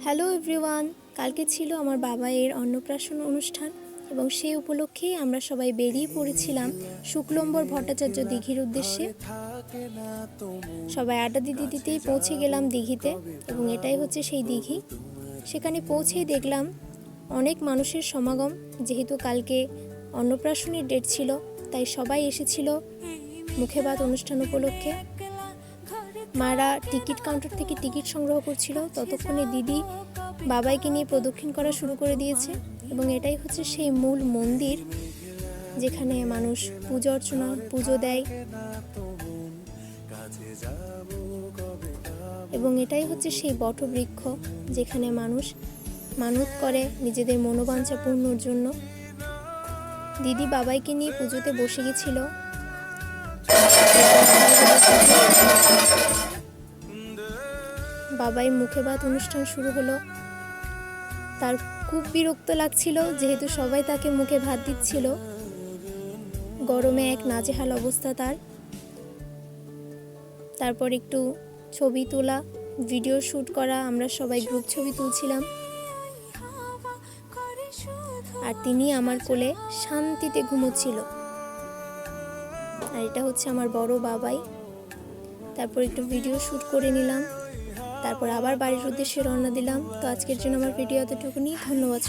Hello everyone, কালকে ছিল আমার বাবাইয়ের অন্নপ্রাশন অনুষ্ঠান এবং সেই উপলক্ষেই আমরা সবাই বেরিয়ে পড়েছিলাম শুক্লম্বর ভট্টাচার্য দিঘির উদ্দেশ্যে। সবাই আড্ডা দিতে দিতেই পৌঁছে গেলাম দিঘিতে এবং এটাই হচ্ছে সেই দিঘি। সেখানে পৌঁছেই দেখলাম অনেক মানুষের সমাগম, যেহেতু কালকে অন্নপ্রাশনের ডেট ছিল তাই সবাই এসেছিল মুখে ভাত অনুষ্ঠান উপলক্ষে। মারা টিকিট কাউন্টার থেকে টিকিট সংগ্রহ করছিল, ততক্ষণে দিদি বাবাইকে নিয়ে প্রদক্ষিণ করা শুরু করে দিয়েছে এবং এটাই হচ্ছে সেই মূল মন্দির যেখানে মানুষ পুজো অর্চনা পুজো দেয় এবং এটাই হচ্ছে সেই বটবৃক্ষ যেখানে মানুষ মানত করে নিজেদের মনোবাঞ্ছা পূর্ণর জন্য। দিদি বাবাইকে নিয়ে পুজোতে বসে গেছিল। বাবাই মুখে ভাত অনুষ্ঠান শুরু হলো। তার খুব বিরক্ত লাগছিল যেহেতু সবাই তাকে মুখে ভাত দিচ্ছিল। গরমে এক নাজেহাল অবস্থা তার। তারপর একটু ছবি তোলা, ভিডিও শ্যুট করা, আমরা সবাই গ্রুপ ছবি তুলছিলাম আর তিনি আমার কোলে শান্তিতে ঘুমোচ্ছিল। আর এটা হচ্ছে আমার বড় বাবাই। তারপর একটু ভিডিও শ্যুট করে নিলাম, তারপর আবার বাড়ির উদ্দেশ্যে রওনা দিলাম। তো আজকের জন্য আমার ভিডিও এতটুকুনি। ধন্যবাদ।